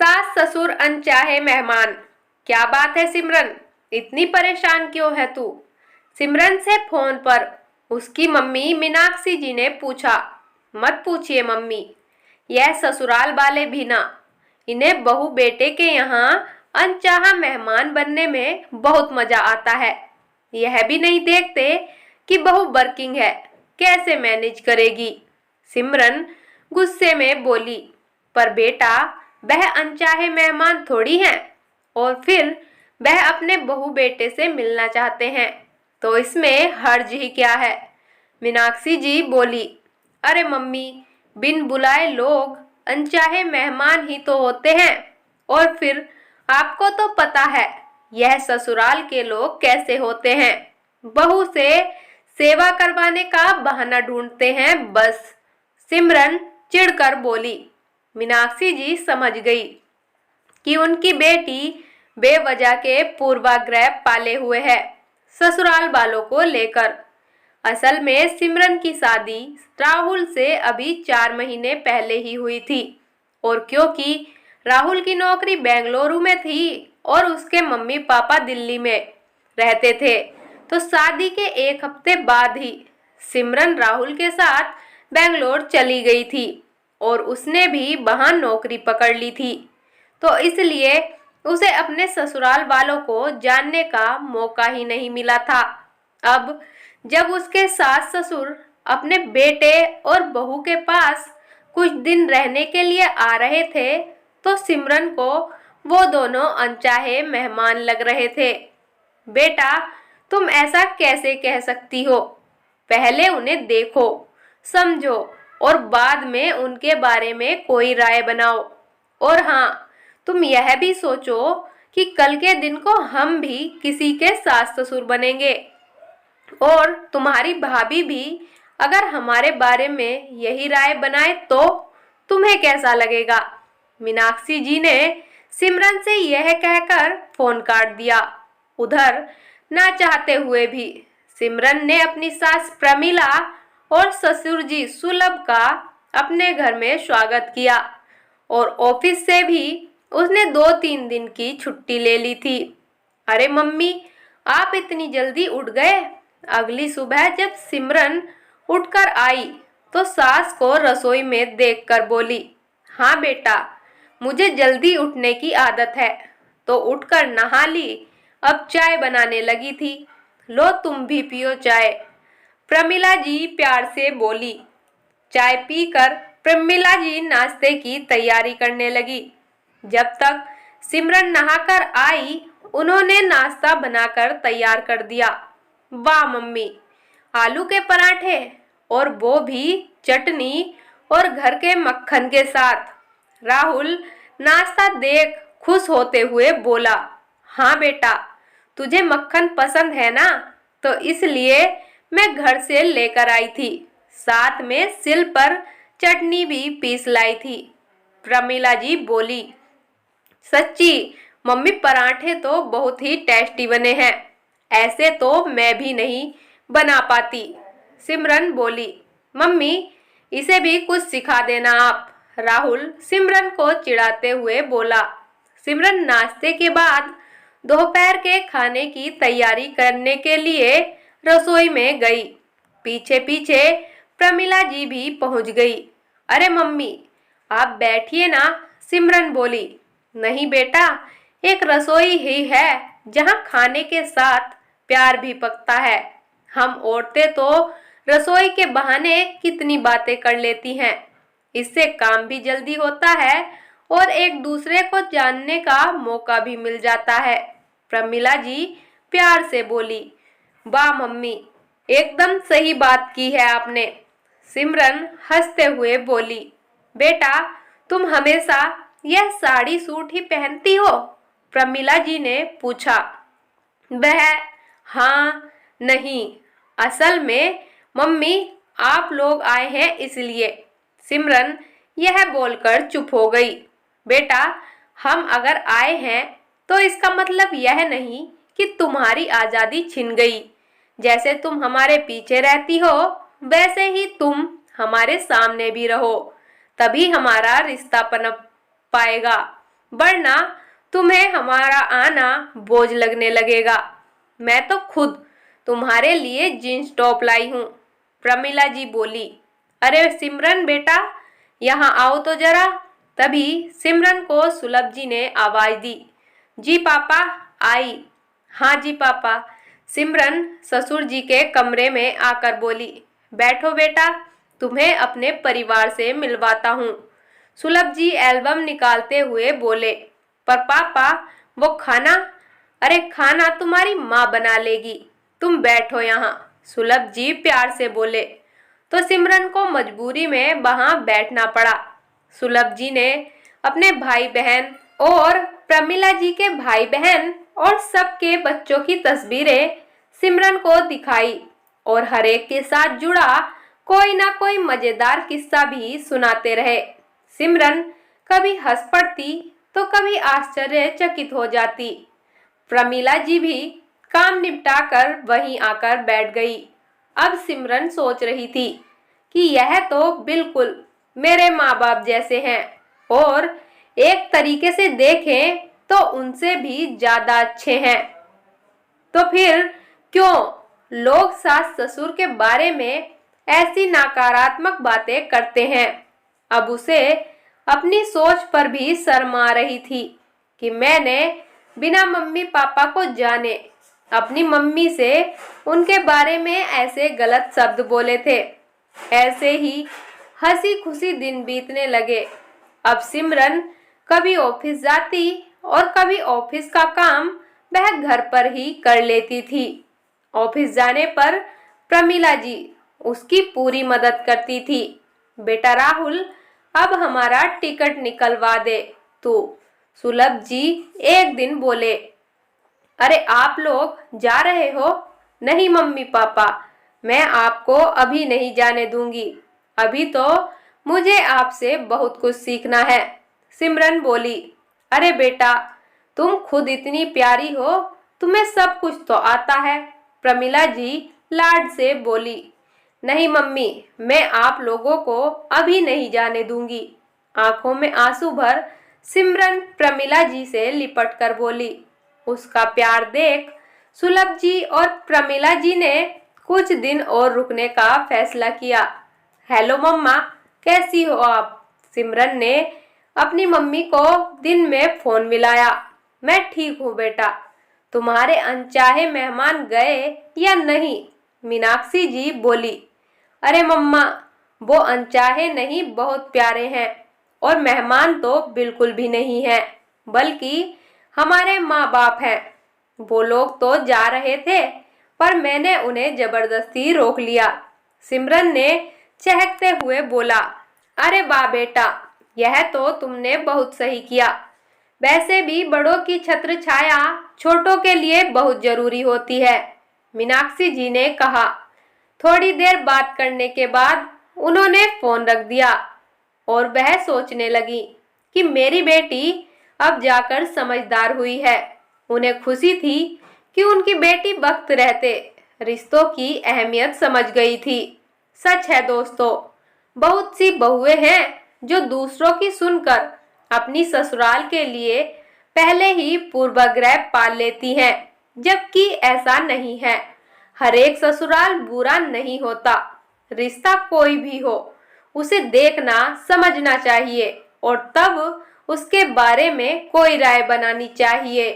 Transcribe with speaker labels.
Speaker 1: सास ससुर अनचाहे मेहमान। क्या बात है सिमरन, इतनी परेशान क्यों है तू? सिमरन से फोन पर उसकी मम्मी मीनाक्षी जी ने पूछा। मत पूछिए मम्मी, यह ससुराल वाले भी ना, इन्हें बहू बेटे के यहाँ अनचाहा मेहमान बनने में बहुत मजा आता है। यह भी नहीं देखते कि बहू वर्किंग है, कैसे मैनेज करेगी। सिमरन गुस्से में बोली, पर बेटा वह अनचाहे मेहमान थोड़ी हैं, और फिर वह अपने बहू बेटे से मिलना चाहते हैं, तो इसमें हर्ज ही क्या है। मीनाक्षी जी बोली, अरे मम्मी, बिन बुलाए लोग अनचाहे मेहमान ही तो होते हैं। और फिर आपको तो पता है यह ससुराल के लोग कैसे होते हैं, बहू से सेवा करवाने का बहाना ढूंढते हैं बस। सिमरन चिढ़कर बोली। मीनाक्षी जी समझ गई कि उनकी बेटी बेवजह के पूर्वाग्रह पाले हुए है ससुराल वालों को लेकर। असल में सिमरन की शादी राहुल से अभी 4 महीने पहले ही हुई थी, और क्योंकि राहुल की नौकरी बेंगलुरु में थी और उसके मम्मी पापा दिल्ली में रहते थे, तो शादी के 1 हफ्ते बाद ही सिमरन राहुल के साथ बेंगलोर चली गई थी, और उसने भी वहां नौकरी पकड़ ली थी। तो इसलिए उसे अपने ससुराल वालों को जानने का मौका ही नहीं मिला था। अब जब उसके सास ससुर अपने बेटे और बहू के पास कुछ दिन रहने के लिए आ रहे थे, तो सिमरन को वो दोनों अनचाहे मेहमान लग रहे थे। बेटा, तुम ऐसा कैसे कह सकती हो? पहले उन्हें देखो, समझो, और बाद में उनके बारे में कोई राय बनाओ। और हाँ, तुम यह भी सोचो कि कल के दिन को हम भी किसी के सास ससुर बनेंगे, और तुम्हारी भाभी भी अगर हमारे बारे में यही राय बनाए तो तुम्हें कैसा लगेगा? मीनाक्षी जी ने सिमरन से यह कहकर फोन काट दिया। उधर ना चाहते हुए भी सिमरन ने अपनी सास प्रमिला और ससुर जी सुलभ का अपने घर में स्वागत किया, और ऑफिस से भी उसने 2-3 दिन की छुट्टी ले ली थी। अरे मम्मी, आप इतनी जल्दी उठ गए? अगली सुबह जब सिमरन उठकर आई तो सास को रसोई में देखकर बोली, हाँ बेटा, मुझे जल्दी उठने की आदत है, तो उठकर नहा ली, अब चाय बनाने लगी थी, लो तुम भी पियो चाय। प्रमिला जी प्यार से बोली। चाय पीकर प्रमिला जी नाश्ते की तैयारी करने लगी। जब तक सिमरन नहाकर आई, उन्होंने नाश्ता बनाकर तैयार कर दिया। वाह मम्मी, आलू के पराठे, और वो भी चटनी और घर के मक्खन के साथ। राहुल नाश्ता देख खुश होते हुए बोला, हाँ बेटा, तुझे मक्खन पसंद है ना, तो इसलिए मैं घर से लेकर आई थी, साथ में सिल पर चटनी भी पीस लाई थी। प्रमिला जी बोली, सच्ची मम्मी, पराठे तो बहुत ही टेस्टी बने हैं, ऐसे तो मैं भी नहीं बना पाती। सिमरन बोली, मम्मी, इसे भी कुछ सिखा देना आप। राहुल सिमरन को चिढ़ाते हुए बोला। सिमरन नाश्ते के बाद दोपहर के खाने की तैयारी करने के लिए रसोई में गई। पीछे पीछे प्रमिला जी भी पहुंच गई। अरे मम्मी, आप बैठिए ना, सिमरन बोली। नहीं बेटा, एक रसोई ही है जहां खाने के साथ प्यार भी पकता है। हम औरतें तो रसोई के बहाने कितनी बातें कर लेती हैं, इससे काम भी जल्दी होता है और एक दूसरे को जानने का मौका भी मिल जाता है। प्रमिला जी प्यार से बोली। वाह मम्मी, एकदम सही बात की है आपने। सिमरन हंसते हुए बोली, बेटा, तुम हमेशा यह साड़ी सूट ही पहनती हो? प्रमिला जी ने पूछा। वह हाँ नहीं, असल में मम्मी, आप लोग आए हैं इसलिए। सिमरन यह बोलकर चुप हो गई। बेटा, हम अगर आए हैं तो इसका मतलब यह नहीं कि तुम्हारी आज़ादी छिन गई। जैसे तुम हमारे पीछे रहती हो, वैसे ही तुम हमारे सामने भी रहो, तभी हमारा रिश्ता पनप पाएगा। वरना तुम्हें हमारा आना बोझ लगने लगेगा। मैं तो खुद तुम्हारे लिए जींस टॉप लाई हूँ, प्रमिला जी बोली। अरे सिमरन बेटा, यहाँ आओ तो जरा। तभी सिमरन को सुलभ जी ने आवाज दी। जी पापा, आई। हाँ जी पापा। सिमरन ससुर जी के कमरे में आकर बोली। बैठो बेटा, तुम्हें अपने परिवार से मिलवाता हूँ। सुलभ जी एल्बम निकालते हुए बोले। पर पापा, वो खाना? अरे खाना तुम्हारी माँ बना लेगी, तुम बैठो यहाँ, सुलभ जी प्यार से बोले। तो सिमरन को मजबूरी में वहां बैठना पड़ा। सुलभ जी ने अपने भाई बहन और प्रमिला जी के भाई बहन और सबके बच्चों की तस्वीरें सिमरन को दिखाई और हर एक के साथ जुड़ा कोई ना कोई मजेदार किस्सा भी सुनाते रहे। सिमरन कभी हंस पड़ती तो कभी आश्चर्यचकित हो जाती। प्रमिला जी भी काम निपटाकर वहीं आकर बैठ गई। अब सिमरन सोच रही थी कि यह तो बिल्कुल मेरे माँ बाप जैसे हैं और एक तरीके से देखें तो उनसे भी ज्यादा अच्छे हैं। तो फिर क्यों लोग सास ससुर के बारे में ऐसी नकारात्मक बातें करते हैं? अब उसे अपनी सोच पर भी शर्म आ रही थी कि मैंने बिना मम्मी पापा को जाने अपनी मम्मी से उनके बारे में ऐसे गलत शब्द बोले थे। ऐसे ही हंसी खुशी दिन बीतने लगे। अब सिमरन कभी ऑफिस जाती और कभी ऑफिस का काम वह घर पर ही कर लेती थी। ऑफिस जाने पर प्रमिला जी उसकी पूरी मदद करती थी। बेटा राहुल, अब हमारा टिकट निकलवा दे तू, सुलभ जी एक दिन बोले। अरे आप लोग जा रहे हो? नहीं मम्मी पापा, मैं आपको अभी नहीं जाने दूंगी, अभी तो मुझे आपसे बहुत कुछ सीखना है, सिमरन बोली। अरे बेटा, तुम खुद इतनी प्यारी हो, तुम्हें सब कुछ तो आता है, प्रमिला जी लाड से बोली। नहीं मम्मी, मैं आप लोगों को अभी नहीं जाने दूंगी, आंखों में आंसू भर सिमरन प्रमिला जी से लिपट कर बोली। उसका प्यार देख सुलभ जी और प्रमिला जी ने कुछ दिन और रुकने का फैसला किया। हेलो मम्मा, कैसी हो आप? सिमरन ने अपनी मम्मी को दिन में फोन मिलाया। मैं ठीक हूँ बेटा, तुम्हारे अनचाहे मेहमान गए या नहीं? मीनाक्षी जी बोली। अरे मम्मा, वो अनचाहे नहीं, बहुत प्यारे हैं, और मेहमान तो बिल्कुल भी नहीं है, बल्कि हमारे माँ बाप हैं। वो लोग तो जा रहे थे पर मैंने उन्हें जबरदस्ती रोक लिया, सिमरन ने चहकते हुए बोला। अरे वाह बेटा, यह तो तुमने बहुत सही किया। वैसे भी बड़ों की छत्र छाया छोटों के लिए बहुत जरूरी होती है, मीनाक्षी जी ने कहा। थोड़ी देर बात करने के बाद उन्होंने फोन रख दिया और वह सोचने लगी कि मेरी बेटी अब जाकर समझदार हुई है। उन्हें खुशी थी कि उनकी बेटी वक्त रहते रिश्तों की अहमियत समझ गई थी। सच है दोस्तों, बहुत सी बहुएं हैं जो दूसरों की सुनकर अपनी ससुराल के लिए पहले ही पूर्वाग्रह पाल लेती हैं, जबकि ऐसा नहीं है। हर एक ससुराल बुरा नहीं होता। रिश्ता कोई भी हो, उसे देखना समझना चाहिए और तब उसके बारे में कोई राय बनानी चाहिए।